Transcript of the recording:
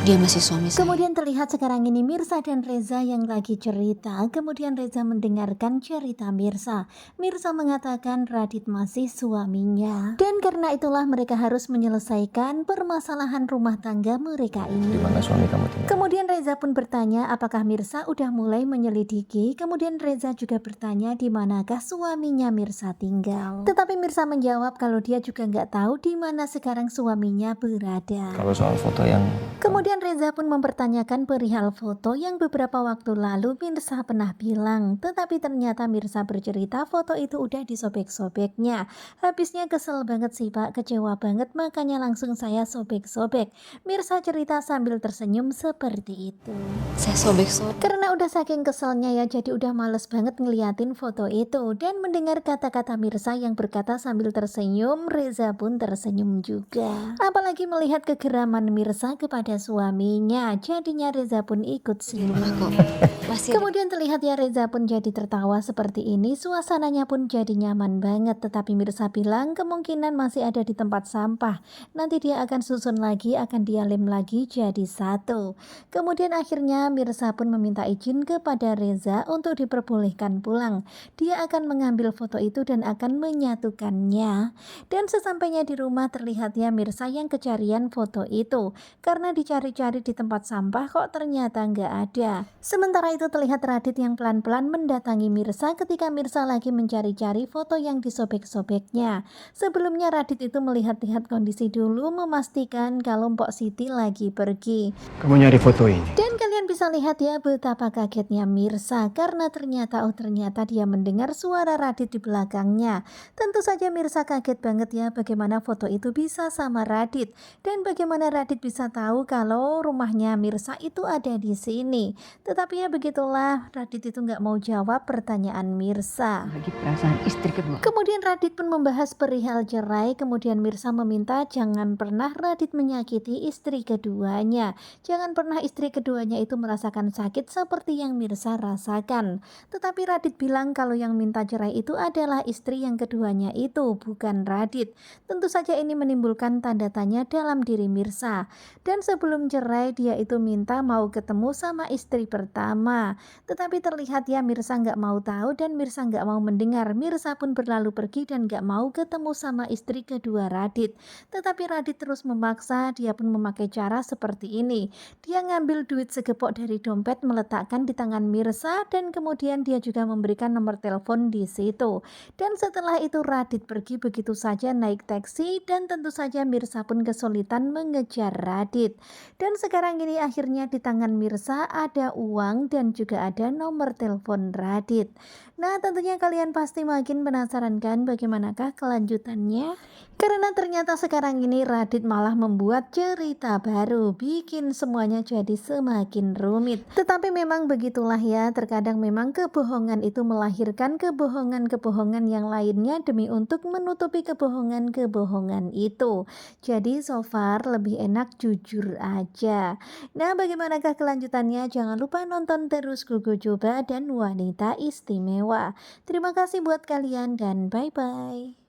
Dia masih suami saya. Kemudian terlihat sekarang ini Mirsa dan Reza yang lagi cerita. Kemudian Reza mendengarkan cerita Mirsa. Mirsa mengatakan Radit masih suaminya. Dan karena itulah mereka harus menyelesaikan permasalahan rumah tangga mereka Di ini. mana suami kamu tinggal? Kemudian Reza pun bertanya apakah Mirsa udah mulai menyelidiki. Kemudian Reza juga bertanya di manakah suaminya Mirsa tinggal. Tetapi Mirsa menjawab kalau dia juga nggak tahu di mana sekarang suaminya berada. Kalau soal foto yang Kemudian Reza pun mempertanyakan perihal foto yang beberapa waktu lalu Mirsa pernah bilang. Tetapi ternyata Mirsa bercerita foto itu udah disobek-sobeknya. Habisnya kesel banget sih Pak, kecewa banget, makanya langsung saya sobek-sobek. Mirsa cerita sambil tersenyum seperti itu. Saya sobek-sobek. Karena udah saking keselnya ya, jadi udah males banget ngeliatin foto itu. Dan mendengar kata-kata Mirsa yang berkata sambil tersenyum, Reza pun tersenyum juga. Apalagi melihat kegeraman Mirsa kepada suaminya, jadinya Reza pun ikut Rumah kok senyum. masih ada. Kemudian terlihat ya Reza pun jadi tertawa seperti ini, suasananya pun jadi nyaman banget. Tetapi Mirsa bilang kemungkinan masih ada di tempat sampah. Nanti dia akan susun lagi, akan dia lem lagi jadi satu. Kemudian akhirnya Mirsa pun meminta izin kepada Reza untuk diperbolehkan pulang. Dia akan mengambil foto itu dan akan menyatukannya. Dan sesampainya di rumah terlihat ya Mirsa yang kecarian foto itu. Karena dicari-cari di tempat sampah kok ternyata nggak ada. Sementara itu terlihat Radit yang pelan-pelan mendatangi Mirsa ketika Mirsa lagi mencari-cari foto yang disobek-sobeknya. Sebelumnya Radit itu melihat-lihat kondisi dulu, memastikan kalau Mpok Siti lagi pergi. Kamu nyari foto ini? Dan kalian bisa lihat ya betapa kagetnya Mirsa karena ternyata dia mendengar suara Radit di belakangnya. Tentu saja Mirsa kaget banget ya bagaimana foto itu bisa sama Radit dan bagaimana Radit bisa tahu kalau rumahnya Mirsa itu ada di sini. Tetapi ya begitulah, Radit itu nggak mau jawab pertanyaan Mirsa. Lagi perasaan istri kedua. Kemudian Radit pun membahas perihal cerai. Kemudian Mirsa meminta jangan pernah Radit menyakiti istri keduanya. Jangan pernah istri keduanya itu merasakan sakit seperti yang Mirsa rasakan. Tetapi Radit bilang kalau yang minta cerai itu adalah istri yang keduanya itu, bukan Radit. Tentu saja ini menimbulkan tanda tanya dalam diri Mirsa. Dan sebelum cerai dia itu minta mau ketemu sama istri pertama. Tetapi terlihat ya Mirsa nggak mau tahu dan Mirsa nggak mau mendengar. Mirsa pun berlalu pergi dan nggak mau ketemu sama istri kedua Radit. Tetapi Radit terus memaksa, dia pun memakai cara seperti ini. Dia ngambil duit segepok dari dompet, meletakkan di tangan Mirsa dan kemudian dia juga memberikan nomor telepon di situ. Dan setelah itu Radit pergi begitu saja naik taksi dan tentu saja Mirsa pun kesulitan mengejar Radit. Dan sekarang ini akhirnya di tangan Mirsa ada uang dan juga ada nomor telepon Radit. Nah, tentunya kalian pasti makin penasaran kan bagaimanakah kelanjutannya? Karena ternyata sekarang ini Radit malah membuat cerita baru, bikin semuanya jadi semakin rumit. Tetapi memang begitulah ya, terkadang memang kebohongan itu melahirkan kebohongan-kebohongan yang lainnya demi untuk menutupi kebohongan-kebohongan itu. Jadi so far lebih enak jujur aja. Nah, bagaimanakah kelanjutannya? Jangan lupa nonton terus Gugu Coba dan Wanita Istimewa. Terima kasih buat kalian dan bye-bye.